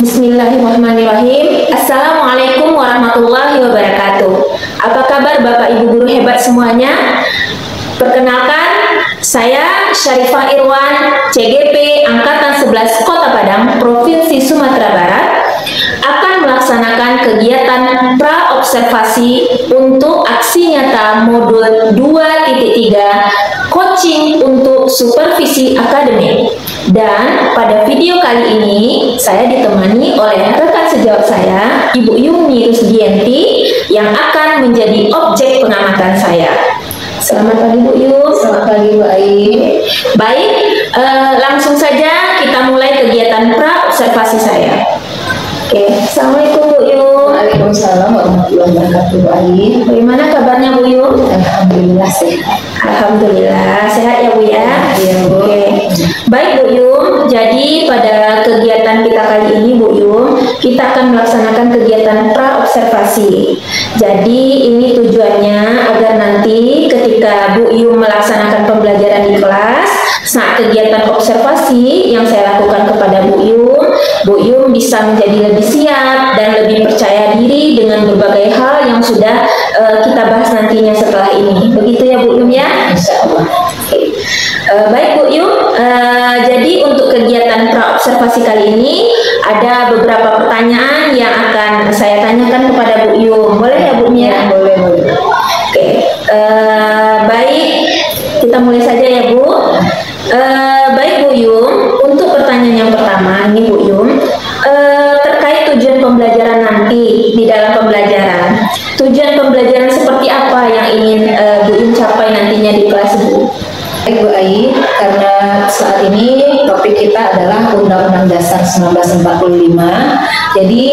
Bismillahirrahmanirrahim. Assalamualaikum warahmatullahi wabarakatuh. Apa kabar Bapak Ibu guru hebat semuanya? Perkenalkan, saya Syarifah Irwan, CGP Angkatan 11 Kota Padang, Provinsi Sumatera Barat, akan melaksanakan kegiatan pra-observasi untuk aksi nyata modul 2.3 coaching untuk supervisi akademik. Dan pada video kali ini saya ditemani oleh rekan sejawat saya, Ibu Yumi Rusdianti, yang akan menjadi objek pengamatan saya. Selamat pagi Bu Yum. Selamat pagi Bu Ai. Baik, langsung saja kita mulai kegiatan pra-observasi saya. Oke, Assalamualaikum Bu Yum. Waalaikumsalam warahmatullahi wabarakatuh Bu Ai. Bagaimana kabarnya Bu Yum? Alhamdulillah sehat. Alhamdulillah sehat ya Bu ya. Iya Bu. Oke. Baik Bu Yum, jadi pada kegiatan kita kali ini Bu Yum, kita akan melaksanakan kegiatan pra-observasi. Jadi ini tujuannya agar nanti ketika Bu Yum melaksanakan pembelajaran di kelas, saat kegiatan observasi yang saya lakukan kepada Bu Yum bisa menjadi lebih siap dan lebih percaya diri dengan berbagai hal yang sudah kita bahas nantinya setelah ini. Begitu ya Bu Yum ya? Insya Allah. Oke. Baik Bu Yum, jadi untuk kegiatan pra-observasi kali ini ada beberapa pertanyaan yang akan saya tanyakan kepada Bu Yum. Boleh ya Bu ya? Boleh. Oke. Baik, kita mulai saja ya Bu. Baik Bu Yum, untuk pertanyaan yang pertama ini Bu Yum, terkait tujuan pembelajaran nanti di dalam pembelajaran. Tujuan pembelajaran seperti apa yang ingin Bu Yum capai nantinya di kelas Bu? Baik Bu Ai, karena saat ini topik kita adalah Undang-Undang Dasar 1945. Jadi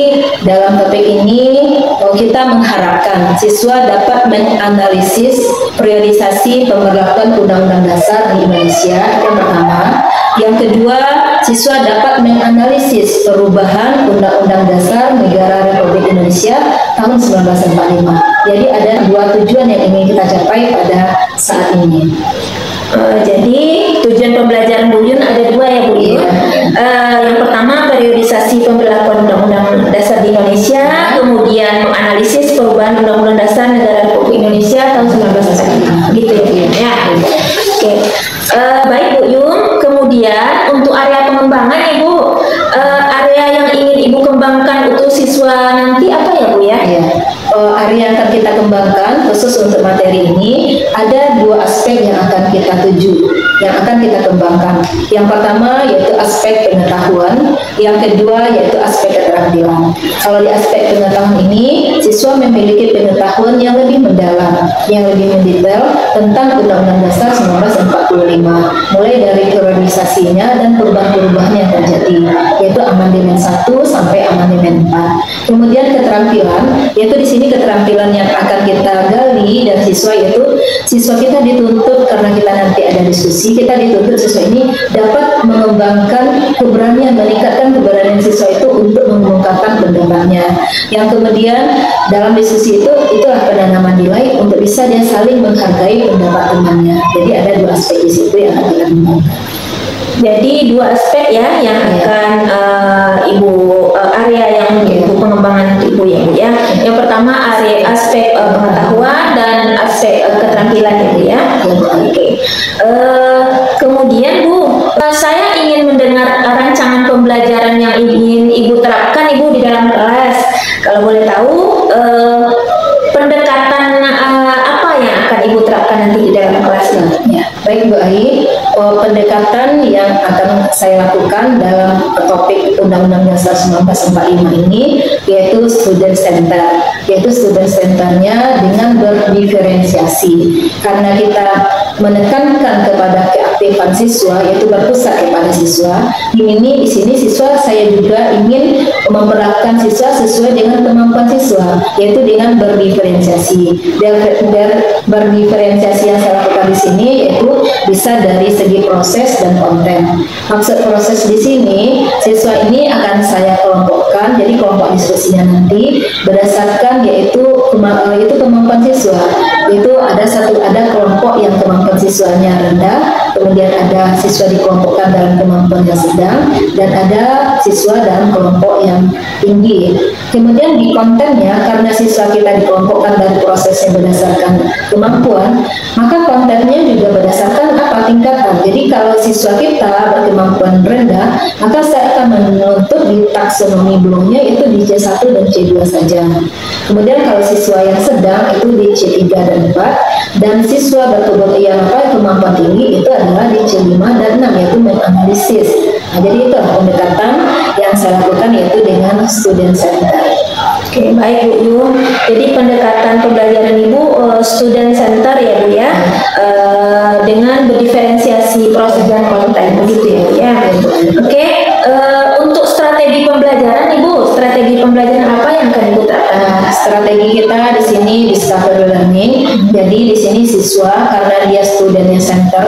dalam topik ini kita mengharapkan siswa dapat menganalisis priorisasi pemberlakuan Undang-Undang Dasar di Indonesia, yang pertama. Yang kedua, siswa dapat menganalisis perubahan Undang-Undang Dasar Negara Republik Indonesia tahun 1945. Jadi ada dua tujuan yang ingin kita capai pada saat ini. Jadi tujuan pembelajaran Bu Yun ada dua ya Bu Yun. Yang pertama periodisasi pemberlakuan Undang-Undang Dasar di Indonesia, kemudian menganalisis perubahan Undang-Undang Dasar Negara Republik Indonesia tahun 1945. Gitu ya Bu Yun ya. Oke. Baik Bu Yun. Kemudian untuk area pengembangan Ibu, area yang ingin Ibu kembangkan untuk siswa nanti apa ya Bu ya? Ya. Area yang akan kita kembangkan khusus untuk materi ini ada dua aspek yang akan kita tuju, yang akan kita kembangkan. Yang pertama yaitu aspek pengetahuan, yang kedua yaitu aspek keterampilan. Kalau di aspek pengetahuan ini, siswa memiliki pengetahuan yang lebih mendalam, yang lebih mendetail tentang Undang-Undang Dasar 1945, mulai dari periodisasinya dan perubahan-perubahan yang terjadi, yaitu amandemen 1 sampai amandemen 4. Kemudian keterampilan, yaitu di sini keterampilan yang akan kita gali dan siswa, yaitu siswa kita dituntut, karena kita nanti ada diskusi, kita dituntut siswa ini dapat mengembangkan keberanian, meningkatkan keberanian siswa itu untuk mengungkapkan pendapatnya. Yang kemudian dalam diskusi itu, itulah penanaman nilai untuk bisa dia saling menghargai pendapat temannya. Jadi ada dua aspek di situ yang akan kita kembangkan. Jadi dua aspek ya yang akan Ibu area yang Ibu pengembangan Ibu ya Bu ya. Yang pertama area aspek pengetahuan dan aspek keterampilan ya Bu ya. Oke. Kemudian Bu, saya ingin mendengar rancangan pembelajaran yang ingin Ibu terapkan Ibu di dalam kelas. Kalau boleh tahu pendekatan apa yang akan Ibu terapkan nanti di dalam kelasnya? Ya, baik Bu Ai, pendekatan yang akan saya lakukan dalam topik Undang-Undang Dasar 1945 ini yaitu student center, yaitu student centernya dengan berdiferensiasi, karena kita menekankan kepada keaktifan siswa, yaitu berpusat kepada siswa. Di sini siswa saya juga ingin memperlakukan siswa sesuai dengan kemampuan siswa, yaitu dengan berdiferensiasi. Berdiferensiasi yang saya lakukan di sini yaitu bisa dari segi proses dan konten. Maksud proses di sini, siswa ini akan saya kelompokkan, jadi kelompok diskusinya nanti berdasarkan yaitu kemampuan siswa. Itu ada kelompok yang kemampuan siswanya rendah, kemudian ada siswa dikelompokkan dalam kemampuan yang sedang, dan ada siswa dalam kelompok yang tinggi. Kemudian di kontennya, karena siswa kita dikelompokkan dari prosesnya berdasarkan kemampuan, maka kontennya juga berdasarkan tingkatan. Jadi kalau siswa kita berkemampuan rendah, maka saya akan menuntut di taksonomi belumnya itu di C1 dan C2 saja. Kemudian kalau siswa yang sedang itu di C3 dan 4, dan siswa kemampuan tinggi itu adalah di C5 dan 6, yaitu menganalisis. Nah, jadi itu pendekatan yang saya lakukan yaitu dengan student center. Oke, baik Bu Yu. Jadi pendekatan pembelajaran Ibu student center ya Bu ya, dengan berdiferensiasi proses dan konten begitu ya Bu ya. Oke, untuk strategi pembelajaran Ibu, strategi pembelajaran apa yang akan Ibu terapkan? Strategi kita di sini discovery learning. Jadi di sini siswa karena dia student center,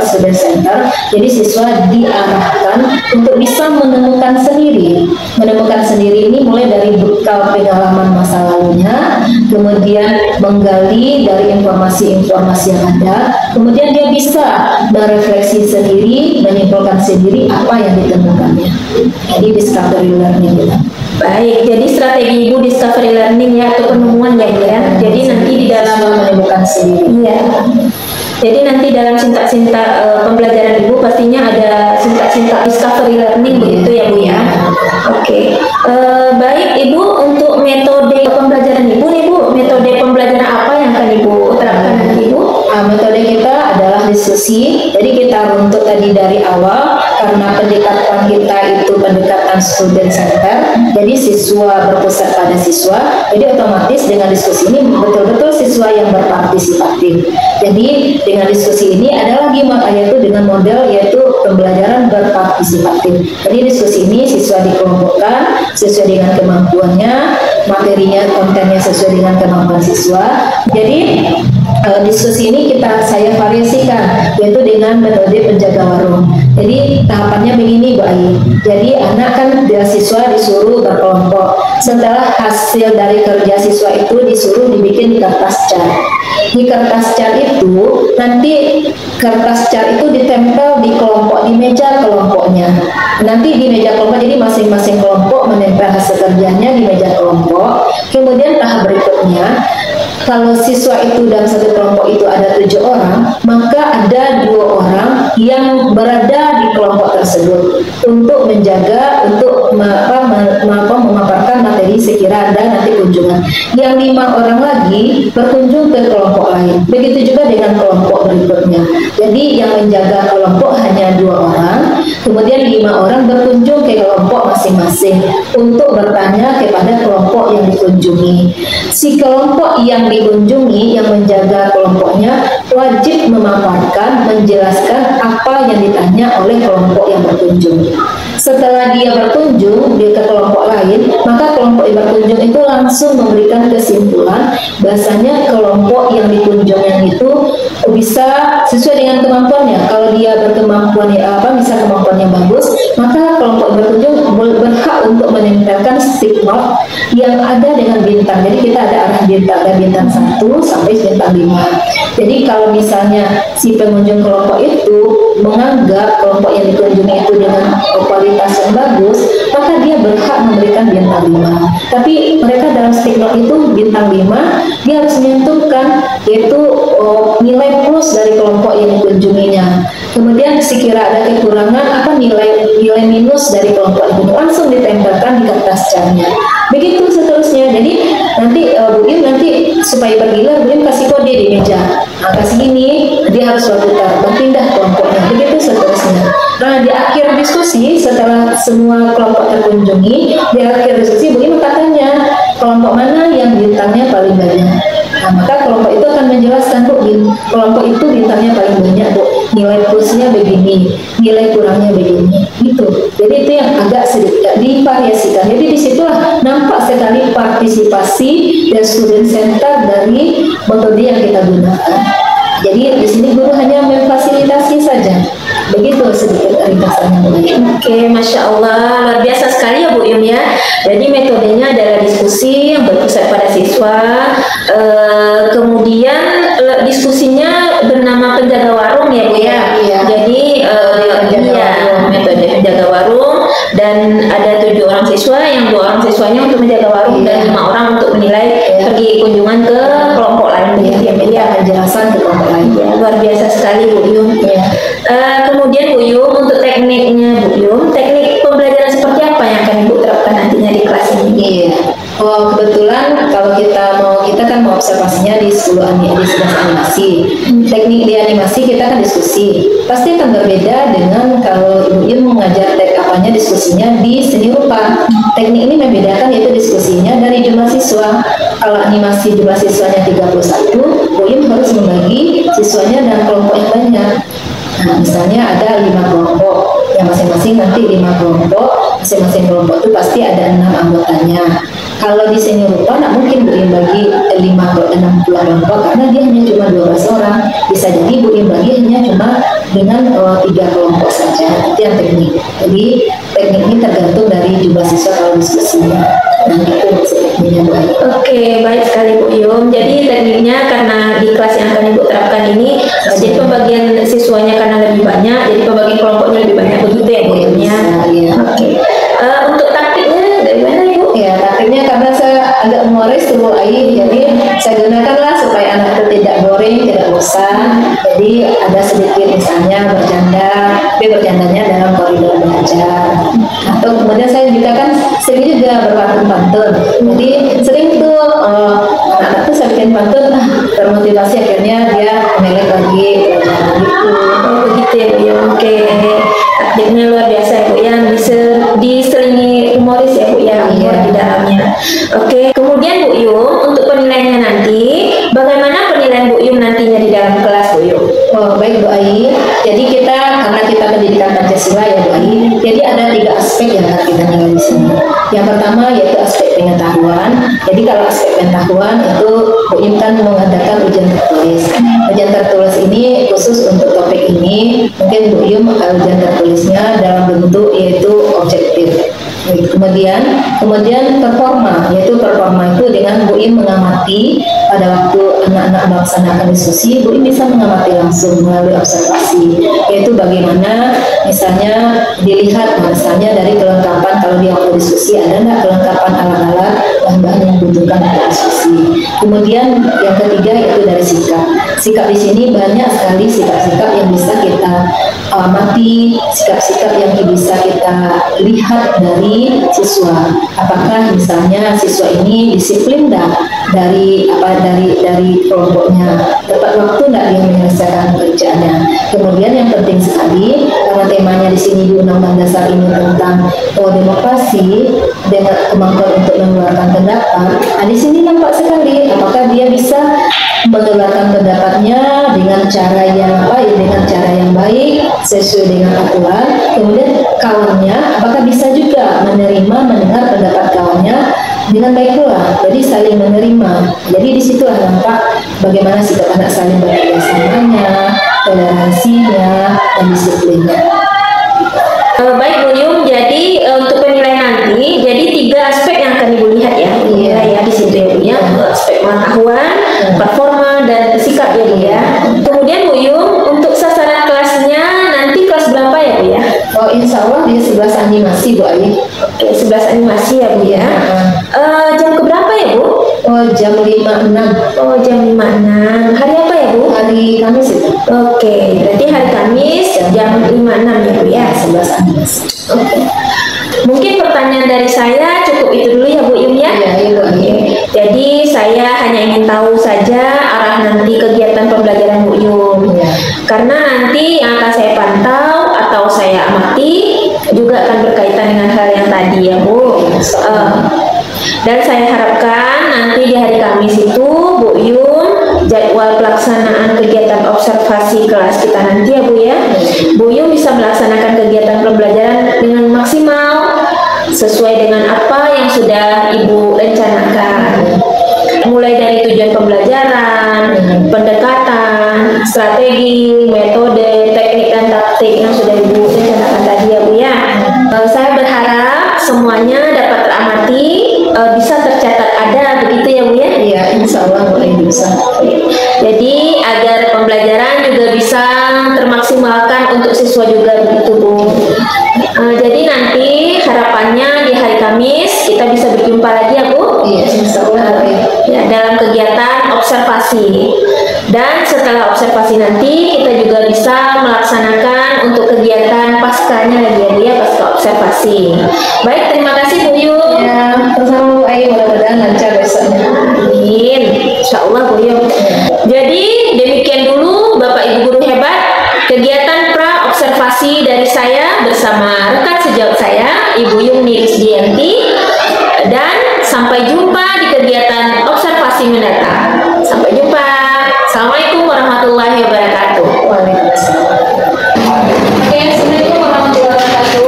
jadi siswa diarahkan untuk bisa menemukan sendiri. Menemukan sendiri ini mulai dari bekal pengalaman masa lalunya, kemudian menggali dari informasi-informasi yang ada, kemudian dia bisa merefleksi sendiri, menyimpulkan sendiri apa yang ditemukannya. Jadi discovery learning kita. Baik, jadi strategi Ibu discovery learning ya, atau penemuan ya Bu ya. Jadi nanti di dalam menemukan sendiri. Iya. Jadi nanti dalam sintak-sintak pembelajaran Ibu pastinya ada sintak-sintak discovery learning begitu ya Bu ya. Oke. Baik Ibu, untuk metode pembelajaran Ibu nih Bu, metode pembelajaran apa yang akan Ibu terapkan nanti Ibu? Metode kita adalah diskusi. Jadi kita runtut tadi dari awal, karena pendekatan kita itu pendekatan student center, jadi siswa berpusat pada siswa, jadi otomatis dengan diskusi ini betul-betul siswa yang berpartisipatif. Jadi dengan diskusi ini ada lagi yaitu dengan model yaitu pembelajaran berpartisipatif. Jadi diskusi ini siswa dikelompokkan sesuai dengan kemampuannya, materinya, kontennya sesuai dengan kemampuan siswa. Jadi diskusi ini saya variasikan yaitu dengan metode penjaga warung. Jadi tahapannya begini Bu Ai. Jadi anak kan siswa disuruh berkelompok. Setelah hasil dari kerja siswa itu disuruh dibikin di kertas cat. Di kertas cat itu nanti kertas cat itu ditempel di kelompok, di meja kelompoknya. Nanti di meja kelompok, jadi masing-masing kelompok menempel hasil kerjanya di meja kelompok. Kemudian tahap berikutnya, kalau siswa itu dalam satu kelompok itu ada 7 orang, maka ada 2 orang yang berada di kelompok tersebut untuk menjaga, untuk memaparkan materi sekira ada nanti kunjungan. Yang 5 orang lagi berkunjung ke kelompok lain. Begitu juga dengan kelompok berikutnya. Jadi yang menjaga kelompok hanya 2 orang, kemudian 5 orang berkunjung ke kelompok masing-masing untuk bertanya kepada kelompok yang dikunjungi. Si kelompok yang dikunjungi, yang menjaga kelompoknya, wajib memaparkan, menjelaskan apa yang ditanya oleh kelompok yang berkunjung. Setelah dia berkunjung ke kelompok lain, maka kelompok yang berkunjung itu langsung memberikan kesimpulan bahasanya kelompok yang dikunjungi itu bisa sesuai dengan kemampuannya. Kalau dia berkemampuan bisa kemampuannya bagus, maka kelompok yang berkunjung berhak untuk menempelkan stick note yang ada dengan bintang. Jadi kita ada arah bintang, ada bintang 1 sampai bintang 5. Jadi kalau misalnya si pengunjung kelompok itu menganggap kelompok yang dikunjungi itu dengan kualitas yang bagus, maka dia berhak memberikan bintang 5. Tapi mereka dalam stick note itu bintang 5, dia harus menyentuhkan yaitu nilai plus dari kelompok yang dikunjunginya. Kemudian sekira ada kekurangan nilai minus dari kelompok itu langsung ditempelkan di kertas catnya. Begitu seterusnya. Jadi nanti Bu Im nanti supaya bergila, Bu Im kasih kode di meja. Kasih gini, dia harus berputar, berpindah kelompoknya. Begitu seterusnya. Nah di akhir diskusi setelah semua kelompok terkunjungi, di akhir diskusi Bu Im katanya kelompok mana yang bintangnya paling banyak. Nah, maka kelompok itu akan menjelaskan Bu, kelompok itu bintangnya paling banyak Bu, nilai plusnya begini, begini, nilai kurangnya begini, gitu. Jadi itu yang agak sedikit divariasikan. Jadi disitulah nampak sekali partisipasi dan student center dari metode yang kita gunakan. Jadi di sini guru hanya memfasilitasi saja. Begitu sedikit ringkasannya Bu. Oke, Masya Allah, luar biasa sekali ya Bu Yum ya. Jadi metodenya adalah diskusi yang berpusat pada siswa. Kemudian diskusinya bernama penjaga warung ya Bu ya. Iya. Jadi metode penjaga warung, dan ada 7 orang siswa, yang 2 orang siswanya untuk menjaga warung dan 5 orang untuk menilai pergi kunjungan ke kelompok lain. Penjelasan ke kelompok lain. Ya, luar biasa sekali Bu Yum. Kemudian Bu Yum, untuk tekniknya Bu Yum, teknik pembelajaran seperti apa yang akan Ibu terapkan nantinya di kelas ini? Iya. Oh, kebetulan kalau kita kan mau observasinya di 11 animasi. Teknik di animasi kita kan diskusi. Pasti akan berbeda dengan kalau Ibu Yum mengajar diskusinya di seni rupa. Teknik ini membedakan, yaitu diskusinya dari jumlah siswa. Kalau animasi jumlah siswanya 31, Bu Yum harus membagi siswanya dalam kelompok yang banyak. Nah, misalnya ada 5 kelompok, yang masing-masing nanti 5 kelompok, masing-masing kelompok itu pasti ada 6 anggotanya. Kalau di seni rupa nggak mungkin Bu Yum bagi 6 kelompok karena dia hanya cuma 12 orang. Bisa jadi Bu Yum bagi hanya cuma dengan 3 kelompok saja. Itu yang teknik. Jadi teknik ini tergantung dari jumlah siswa kalau diskusinya. Nah, itu tekniknya Bu. Oke, baik sekali Bu Yum. Jadi tekniknya karena di kelas yang akan Ibu terapkan ini, jadi pembagian siswanya karena lebih banyak, jadi pembagian kelompoknya lebih banyak, begitu ya Bu Yum ya. Oke. Untuk taktiknya dari mana Ibu? Ya, taktiknya karena saya agak humoris tuh jadi saya gunakanlah supaya anak itu tidak boring, tidak bosan. Jadi ada sedikit misalnya bercanda, tapi bercandanya dalam koridor belajar. Atau kemudian saya juga kan sering juga berpantun-pantun. Jadi sering tuh anak-anak tuh saya bikin pantun, termotivasi akhirnya dia melek lagi belajar gitu. Oh, begitu ya Bu Yum. Oke. Taktiknya luar biasa ya Bu ya, bisa diselingi humoris ya Bu ya, humor di dalamnya. Oke, kemudian Bu Yum, untuk penilaiannya nanti, bagaimana penilaian Bu Yum nantinya di dalam kelas Bu Yum? Oh, baik Bu Ai. Jadi karena kita pendidikan Pancasila ya Bu Ai, jadi ada 3 aspek yang akan kita nilai di sini. Yang pertama yaitu aspek pengetahuan. Jadi kalau aspek pengetahuan itu Bu Yum kan mengadakan ujian tertulis. Ujian tertulis ini khusus untuk topik ini, mungkin Bu Yum ujian tertulisnya dalam bentuk yaitu objektif. Kemudian performa, yaitu performa itu dengan Bu Yum mengamati pada waktu anak-anak melaksanakan diskusi, Bu Yum bisa mengamati langsung melalui observasi, yaitu bagaimana misalnya dilihat misalnya dari kelengkapan, kalau di waktu diskusi ada nggak kelengkapan alat-alat bahan-bahan yang dibutuhkan untuk diskusi. Kemudian yang ketiga yaitu dari sikap. Sikap di sini banyak sekali sikap-sikap yang bisa kita amati, sikap-sikap yang bisa kita lihat dari siswa. Apakah misalnya siswa ini disiplin dari kelompoknya, tepat waktu nggak dia menyelesaikan pekerjaannya. Kemudian yang penting sekali, karena temanya di sini di Undang-Undang Dasar ini tentang demokrasi dengan kemampuan untuk mengeluarkan pendapat. Nah, di sini nampak sekali apakah dia bisa mengeluarkan pendapatnya dengan cara yang baik sesuai dengan aturan. Kemudian kawannya apakah bisa juga mendengar pendapat kawannya dengan baik pula. Jadi saling menerima. Jadi disitulah nampak bagaimana sikap anak saling bekerjasamanya, toleransinya, dan disiplinnya. Baik Bu Yum, jadi untuk penilaian nanti, jadi 3 aspek yang akan Ibu lihat ya. Iya ya, di situ ya Bu ya. Aspek pengetahuan, performa, dan sikap ya Bu ya. Kemudian Bu Yum, untuk sasaran kelasnya nanti kelas berapa ya Bu ya? Oh, insya Allah di 11 animasi Bu Ai. Oke, 11 animasi ya Bu ya. Jam keberapa ya Bu? Oh, jam 5.06. Oh, jam 5.06. Hari apa ya Bu? Hari Kamis itu. Oke, berarti hari Kamis jam 5.06 ya Bu ya. 11 animasi. Oke. Mungkin pertanyaan dari saya cukup itu dulu ya Bu Yum ya. Iya, Bu. Jadi saya hanya ingin tahu saja arah nanti kegiatan pembelajaran Bu Yum. Karena nanti yang akan saya pantau atau saya amati juga akan berkaitan dengan hal yang tadi ya Bu. Dan saya harapkan nanti di hari Kamis itu Bu Yum jadwal pelaksanaan kegiatan observasi kelas kita nanti ya Bu ya. Bu Yung bisa melaksanakan kegiatan pembelajaran dengan maksimal sesuai dengan apa yang sudah Ibu rencanakan. Mulai dari tujuan pembelajaran, pendekatan, strategi, metode, teknik dan taktik yang sudah Ibu rencanakan tadi ya Bu ya. Saya berharap semuanya dapat teramati, bisa tercatat ada, begitu ya Bu ya? Iya, insya Allah mulai bisa. Jadi agar pembelajaran juga bisa termaksimalkan untuk siswa juga, begitu Bu. Jadi nanti harapannya di hari Kamis kita bisa berjumpa lagi ya Bu. Iya, insya Allah. Ya, dalam kegiatan observasi. Dan setelah observasi nanti kita juga bisa melaksanakan untuk kegiatan paskanya lagi ya Bu ya, pasca observasi. Baik, terima kasih Bu Yung. Ya, sama Bu Ai, mudah-mudahan lancar besoknya. Amin, insya Allah Bu Yung. Jadi demikian dulu Bapak Ibu guru hebat, kegiatan pra observasi dari saya bersama rekan sejawat saya Ibu Yung Nirisdianti, dan sampai jumpa di kegiatan observasi mendatang. Sampai jumpa. Assalamualaikum warahmatullahi wabarakatuh. Waalaikumsalam. Oke, assalamualaikum warahmatullahi wabarakatuh.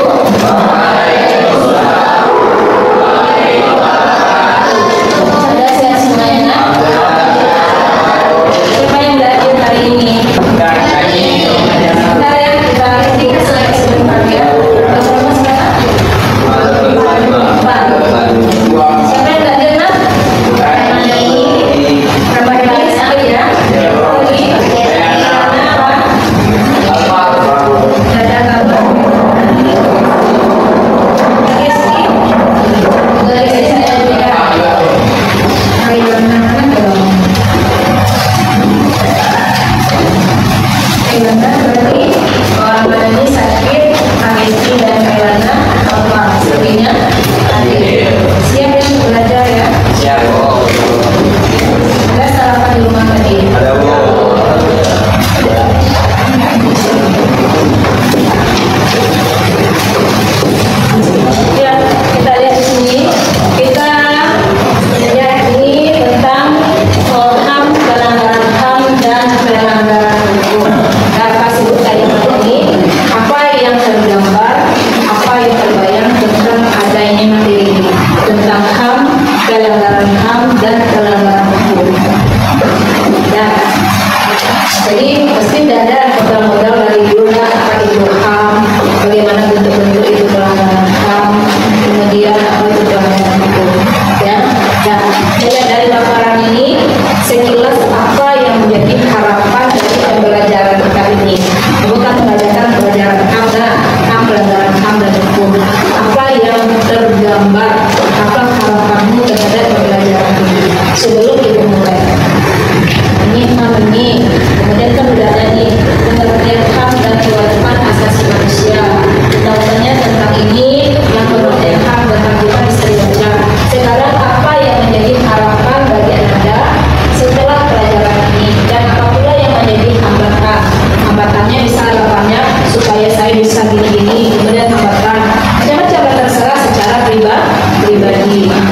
Ada sehat semuanya? Siapa yang belajar hari ini? Sebentar ya, kita tinggal sebentar ya. Berapa sekarang? Siapa yang belajar nak? Berapa kali sekali ya?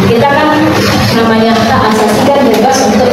Kita kan namanya hak asasi kan bebas untuk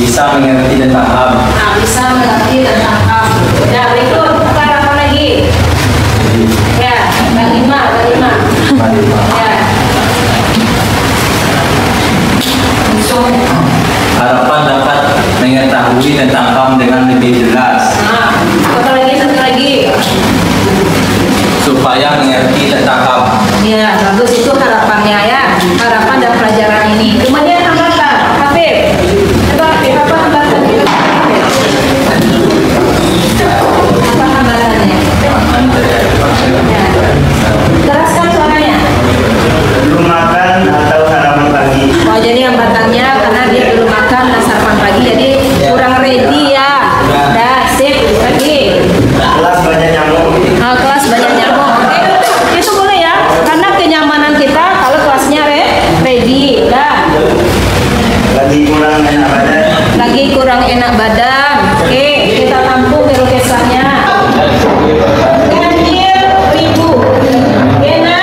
bisa mengerti dan paham. Nah, bisa mengerti dan paham. Nah, berikut apa lagi? Ya, kelima. Ya. Harapan dapat mengetahui tentang paham dengan lebih jelas. Nah, satu lagi. Supaya mengerti tentang paham. Ya, bagus, itu harapannya ya. Harapan dalam pelajaran ini. Kemudian hambatan, Habib. Coba Habib, apa hambatan? Apa hambatannya? Ya. Teraskan suaranya. Belum makan atau sarapan pagi. Oh, jadi hambatannya karena dia belum makan dan sarapan pagi, jadi kurang ready ya. Dah, sip. Lagi. Kelas banyak nyamuk. Kelas banyak nyamuk. Oke, itu boleh ya. Karena kenyamanan kita kalau kelasnya ready. Dah. Lagi kurang enak badan. Oke, kita tampung kelukesannya. Ganjil ribu. Enak.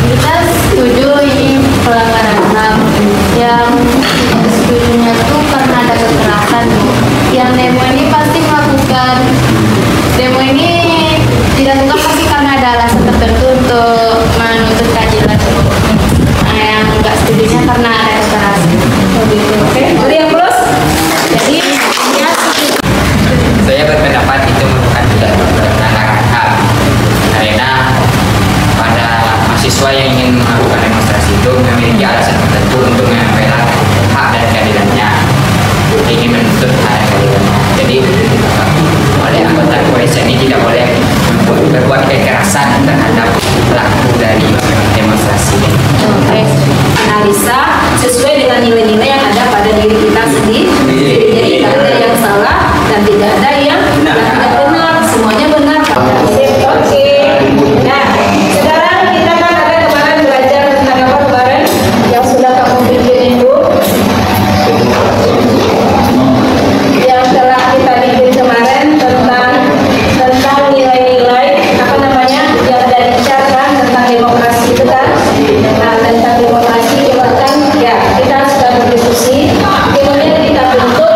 Kita setuju ini pelanggaran HAM yang Yang demo ini pasti melakukan demo ini dilakukan pasti karena ada alasan tertentu untuk menuntut keadilan. Nah, yang enggak setujunya karena ada kekerasan. Oke, ada yang plus? Jadi ya, Saya berpendapat itu merupakan tidak pelanggaran HAM karena pada mahasiswa yang ingin melakukan demonstrasi itu memiliki alasan tertentu untuk membela hak dan keadilannya, ingin menuntut hak dan keadilannya. Jadi oleh anggota kepolisian ini tidak boleh berbuat kekerasan terhadap pelaku dari demonstrasi. Oke, analisa sesuai dengan nilai-nilai yang ada pada diri kita sendiri. Jadi tidak ada yang salah dan tidak ada yang tidak benar, semuanya benar. Oke. Nah, sekarang kita kan ada kemarin belajar tentang apa kemarin yang sudah kamu bikin itu, yang telah kita bikin kemarin tentang nilai-nilai apa namanya yang ada di chart kan, tentang demokrasi itu kan. Nah, tentang demokrasi itu kan ya kita sudah berdiskusi, kemudian kita bentuk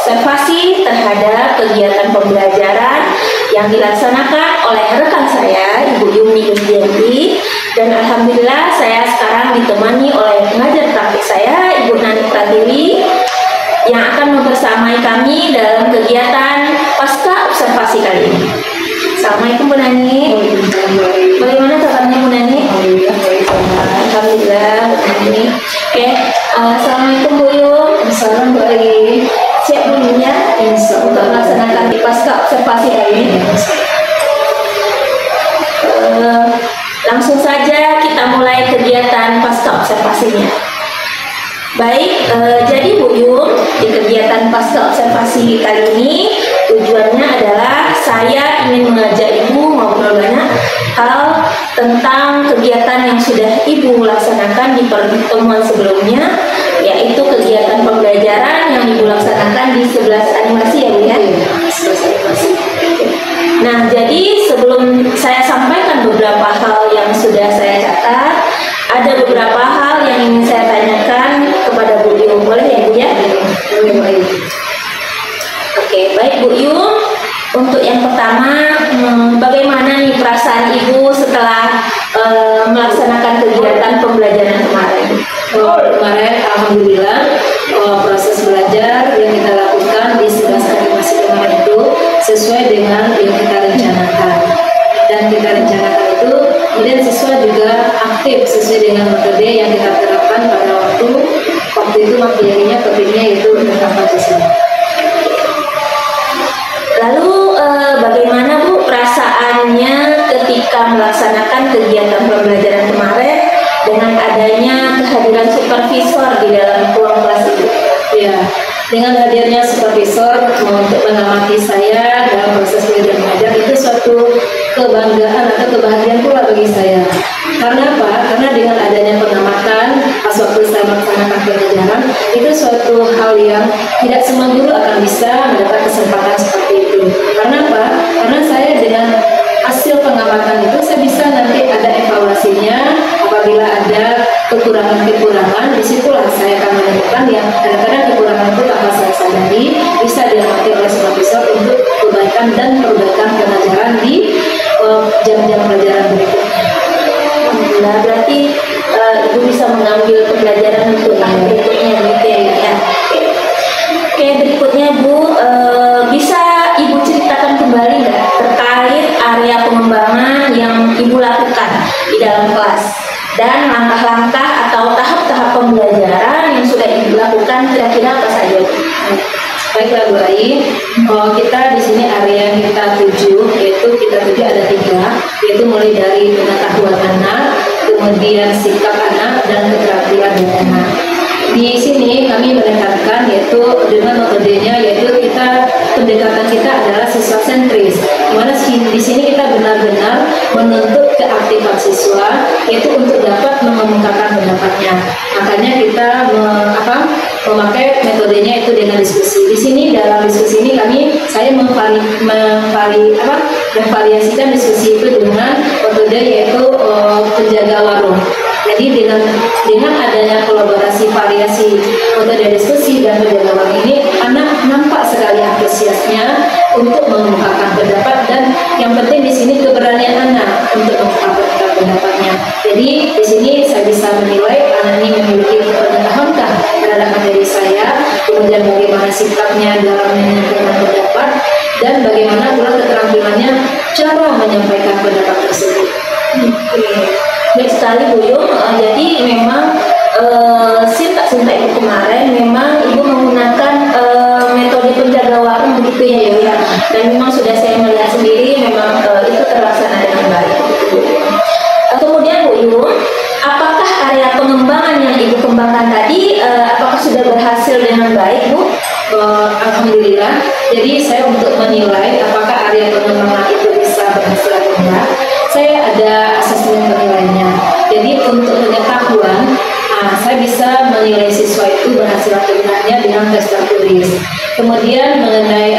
observasi terhadap kegiatan pembelajaran yang dilaksanakan oleh rekan saya, Ibu Yumi Yundianti, dan alhamdulillah saya sekarang ditemani oleh pengajar praktik saya, Ibu Nani Pratiwi, yang akan membersamai kami dalam kegiatan pasca observasi kali ini. Assalamualaikum Bu Nani. Bagaimana kabarnya Bu Nani? Alhamdulillah Bu Nani. Oke, assalamualaikum Bu Yung. Assalamualaikum Bu Ali. Siap bunyinya untuk melaksanakan di pasca observasi kali ini. Langsung saja kita mulai kegiatan pasca observasinya. Baik, jadi Bu Yung, di kegiatan pasca observasi kali ini tujuannya adalah saya ingin mengajak Ibu ngobrol banyak hal tentang kegiatan yang sudah Ibu laksanakan di pertemuan sebelumnya, yaitu kegiatan pembelajaran yang Ibu laksanakan di 11 animasi ya Bu ya? 11 animasi. Nah, jadi sebelum saya sampaikan beberapa hal yang sudah saya catat, ada beberapa hal yang ingin saya tanyakan kepada Bu Yung. Boleh ya Bu ya? Boleh. Oke, baik Bu Yung. Untuk yang pertama, bagaimana nih perasaan Ibu setelah melaksanakan kegiatan pembelajaran kemarin? Kemarin alhamdulillah proses belajar yang kita lakukan di 11 animasi kemarin itu sesuai dengan yang kita rencanakan. Dan kita rencanakan itu kemudian siswa juga aktif sesuai dengan metode yang kita terapkan pada waktu itu materinya topiknya itu tentang Pancasila. Lalu bagaimana Bu perasaannya ketika melaksanakan kegiatan pembelajaran kemarin dengan adanya kehadiran supervisor di dalam ruang kelas itu? Ya, dengan hadirnya supervisor untuk mengamati saya dalam proses belajar mengajar itu suatu kebanggaan atau kebahagiaan pula bagi saya. Karena apa? Karena dengan adanya pengamatan pas waktu saya melaksanakan pelajaran itu suatu hal yang tidak semua guru akan bisa mendapat kesempatan seperti itu. Karena apa? Karena saya dengan hasil pengamatan itu saya bisa nanti ada evaluasinya. Apabila ada kekurangan-kekurangan, disitulah saya akan menemukan yang kadang-kadang kekurangan itu tanpa saya sadari bisa diamati oleh supervisor untuk perbaikan dan perbaikan pelajaran di jam-jam pelajaran berikutnya. Alhamdulillah, berarti Ibu bisa mengambil pembelajaran untuk yang berikutnya gitu ya. Oke, berikutnya Bu, bisa Ibu ceritakan kembali nggak terkait area pengembangan yang Ibu lakukan di dalam kelas dan langkah-langkah atau tahap-tahap pembelajaran yang sudah Ibu lakukan kira-kira apa saja? Baiklah Bu Ai, kita di sini area yang kita tuju, yaitu kita tuju ada 3, yaitu mulai dari pengetahuan anak, kemudian sikap anak, dan keterampilan anak. Di sini kami menekankan yaitu dengan metodenya, yaitu pendekatan kita adalah siswa sentris. Dimana di sini kita benar-benar menuntut keaktifan siswa, yaitu untuk dapat mengemukakan pendapatnya. Makanya kita memakai metodenya itu dengan diskusi. Di sini dalam diskusi ini saya memvariasikan diskusi itu dengan metode yaitu penjaga warung. Jadi dengan adanya kolaborasi variasi metode diskusi dan penjaga warung ini, anak nampak sekali antusiasnya untuk mengemukakan pendapat, dan yang penting di sini keberanian anak untuk mengemukakan pendapatnya. Jadi di sini saya bisa menilai anak ini memiliki kepahaman terhadap materi saya, kemudian bagaimana sikapnya dalam menyampaikan pendapat, dan bagaimana pula keterampilannya cara menyampaikan pendapat tersebut. Baik sekali Bu Yung, jadi memang sintak-sintak Ibu kemarin memang Ibu menggunakan metode penjaga warung begitu ya Bu ya, dan memang sudah saya melihat sendiri memang itu terlaksana dengan baik. Kemudian Bu Yung, apakah area pengembangan yang Ibu kembangkan tadi apakah sudah berhasil dengan baik Bu? Alhamdulillah. Jadi saya untuk menilai apakah area pengembangan itu bisa berhasil atau enggak, saya ada asesmen penilaiannya. Jadi untuk pengetahuan, saya bisa menilai siswa itu berhasil atau tidaknya dengan tes tertulis. Kemudian mengenai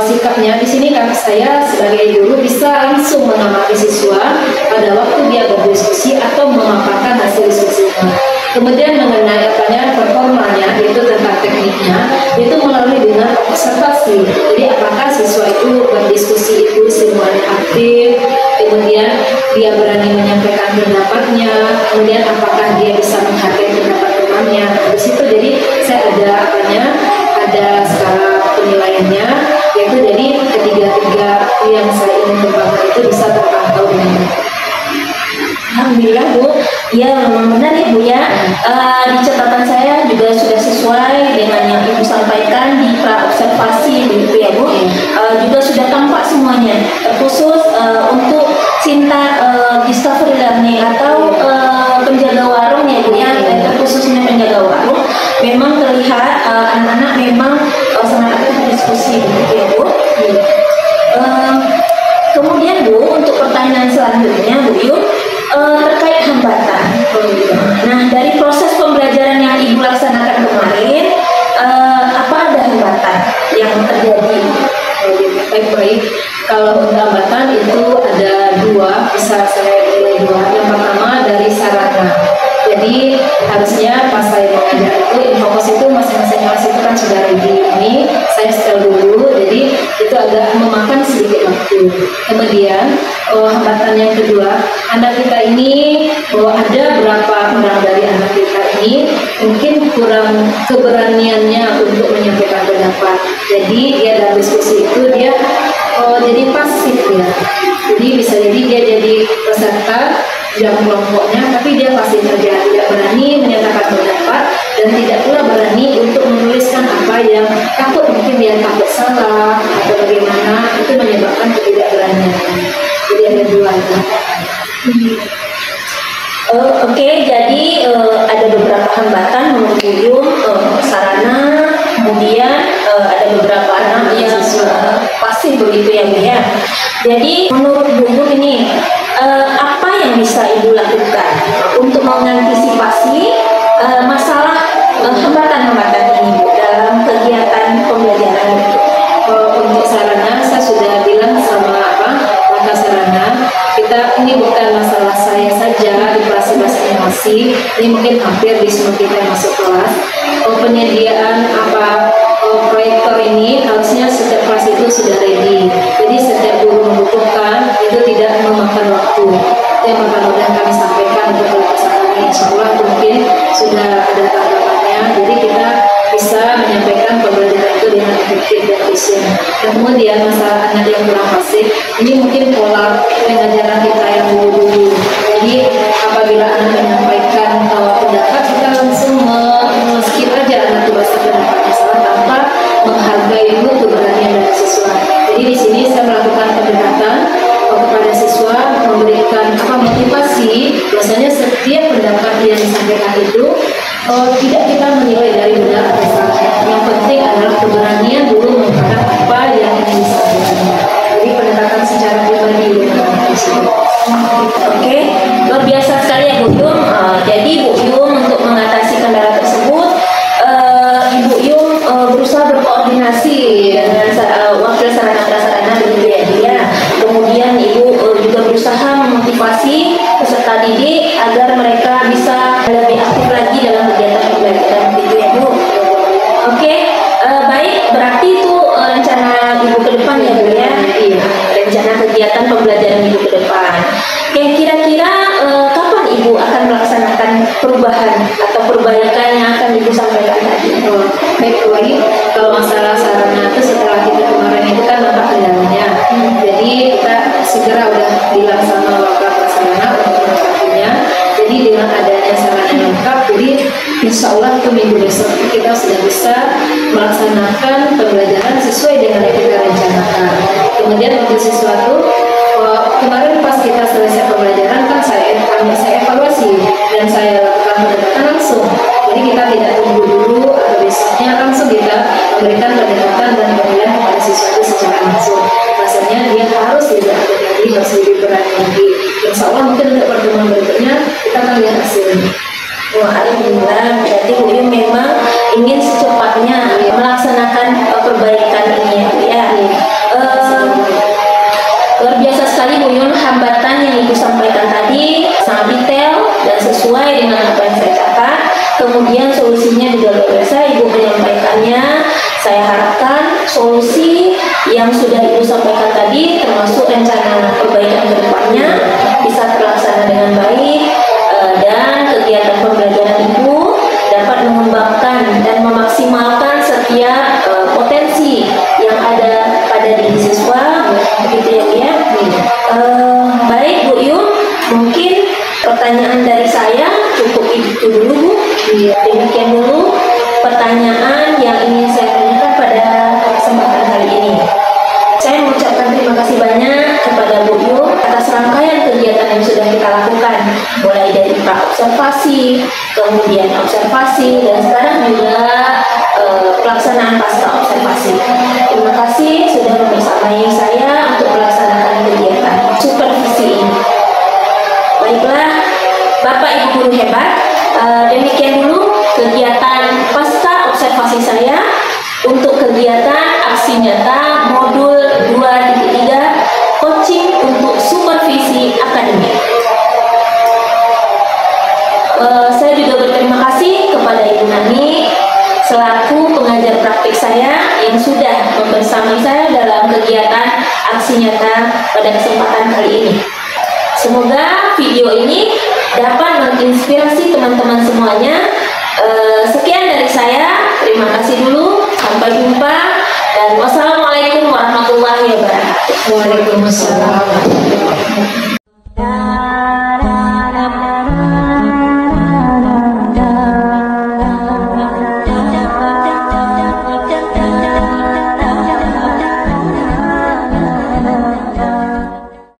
sikapnya di sini saya sebagai guru bisa langsung mengamati siswa pada waktu dia berdiskusi atau memaparkan hasil diskusinya. Kemudian mengenai performanya, yaitu tentang tekniknya. dia berani menyampaikan pendapatnya, kemudian apakah dia bisa menghargai pendapat temannya. Di situ jadi saya ada skala penilaiannya, yaitu jadi ketiga-tiga yang saya ingin kembangkan itu bisa terpantau dengan baik. Alhamdulillah Bu, ya memang benar ya Bu ya. Di catatan saya juga sudah sesuai dengan yang Ibu sampaikan di pra-observasi begitu ya Bu. Juga sudah tampak semuanya, khusus untuk cinta discovery learning atau penjaga warung ya Bu ya, khususnya penjaga warung. Memang terlihat anak-anak memang sangat aktif diskusi begitu ya Bu. Kemudian Bu, untuk pertanyaan selanjutnya Bu Yun, terkait hambatan. Nah, dari proses pembelajaran yang Ibu laksanakan kemarin, apa ada hambatan yang terjadi? Baik. Kalau untuk hambatan itu ada dua, bisa saya nilai dua. Yang pertama dari sarana. Jadi harusnya pas saya mengajar itu infocus itu masing-masing kelas itu kan sudah ready. Ini saya setel dulu, jadi itu agak memakan sedikit waktu. Kemudian hambatan yang kedua, anak kita ini ada berapa orang dari anak kita ini mungkin kurang keberaniannya untuk menyampaikan pendapat. Jadi dia dalam diskusi itu dia jadi pasif ya. Jadi bisa jadi dia jadi peserta dalam kelompoknya, tapi dia pasti saja tidak berani menyatakan pendapat dan tidak pula berani untuk menuliskan apa yang takut, mungkin dia takut salah atau bagaimana, itu menyebabkan ketidakberanian. Jadi ada dua itu. Oke, jadi ada beberapa hambatan menurut Bu Yun, sarana, kemudian ada beberapa anak yang pasif begitu ya Bu ya. Jadi menurut Bu Yun ini apa yang bisa Ibu lakukan untuk mengantisipasi masalah hambatan-hambatan ini Bu dalam kegiatan pembelajaran itu? Untuk sarana saya sudah bilang sama langkah sarana, kita ini bukan masalah saya saja di kelas masing-masing, ini mungkin hampir di semua kita yang masuk kelas. Penyediaan proyektor ini harusnya setiap kelas itu sudah ready. Jadi setiap guru membutuhkan itu tidak memakan waktu. Itu yang mudah kami sampaikan untuk kelas kami. Insya Allah mungkin sudah ada tanggapannya. Jadi kita bisa menyampaikan pembelajaran itu dengan efektif dan efisien. Dan kemudian masalah anak yang kurang fasih, ini mungkin pola pengajaran kita yang dulu. Jadi apabila anak menyampaikan pendapat, kita langsung skip aja anak itu bahasa pendapatnya salah tanpa menghargai dulu keberanian dari siswa. Jadi di sini saya melakukan pendekatan kepada siswa, memberikan motivasi. Biasanya setiap pendapat yang disampaikan itu tidak kita menilai dari benar atau salah. Yang penting adalah keberanian dulu mengatakan apa yang ingin disampaikan. Jadi pendekatan secara pribadi di sini. Oke, luar biasa sekali ya Bu Yun. Jadi Bu Yun untuk mengatasi kendala tersebut, Ibu Yun berusaha berkoordinasi dengan wakil sarana prasarana begitu ya dia. Kemudian Ibu juga berusaha memotivasi peserta didik agar mereka bisa lebih aktif lagi dalam kegiatan pembelajaran begitu ya Bu. Oke, baik, berarti itu rencana Ibu ke depan ya Bu ya. Rencana kegiatan pembelajaran Ibu ke depan. Oke, kira-kira kapan Ibu akan melaksanakan perubahan atau perbaikan yang akan Ibu sampaikan tadi? Baik, kalau masalah sarana itu setelah kita kemarin itu kan nampak kendalanya. Jadi kita segera udah bilang sama wakil prasarana untuk melengkapinya. Jadi dengan adanya sarana lengkap, jadi insya Allah itu minggu besok kita sudah bisa melaksanakan pembelajaran sesuai dengan yang kita rencanakan. Kemudian untuk siswa itu kemarin pas kita selesai pembelajaran kan saya evaluasi dan saya lakukan pendekatan langsung. Jadi kita tidak tunggu dulu atau besoknya, langsung kita memberikan pendekatan dan penilaian kepada siswa itu secara langsung. Rasanya dia harus tidak lagi, harus lebih berani lagi. Insya Allah mungkin untuk pertemuan berikutnya kita akan lihat hasilnya. Wah, alhamdulillah, berarti Bu Yun memang ingin secepatnya melaksanakan perbaikan ini ya. Luar biasa sekali Bu Yun, hambatan yang Ibu sampaikan tadi sangat detail dan sesuai dengan apa yang saya catat. Kemudian solusinya juga luar biasa Ibu menyampaikannya. Saya harapkan solusi yang sudah Ibu sampaikan tadi, termasuk rencana perbaikan ke depannya bisa terlaksana dengan baik, dan kegiatan pembelajaran Ibu dapat mengembangkan dan memaksimalkan setiap potensi yang ada pada diri siswa, begitu ya Bu ya. Baik Bu Yu, mungkin pertanyaan dari saya cukup itu dulu Bu. Demikian dulu pertanyaan yang ingin saya tanyakan pada kesempatan kali ini. Saya mengucapkan terima kasih banyak kepada Bu Yu atas rangkaian kegiatan yang sudah kita lakukan, mulai dari pra-observasi, kemudian observasi, dan sekarang juga pelaksanaan pasca observasi. Terima kasih sudah membersamai saya untuk melaksanakan kegiatan supervisi ini. Baiklah, Bapak Ibu guru hebat, demikian dulu kegiatan pasca observasi saya untuk kegiatan aksi nyata modul 2.3 coaching untuk supervisi akademik. Saya juga berterima kasih kepada Ibu Nani selaku pengajar praktik saya yang sudah membersamai saya dalam kegiatan aksi nyata pada kesempatan kali ini. Semoga video ini dapat menginspirasi teman-teman semuanya. Sekian dari saya, terima kasih dulu, sampai jumpa, dan wassalamualaikum warahmatullahi wabarakatuh. Waalaikumsalam.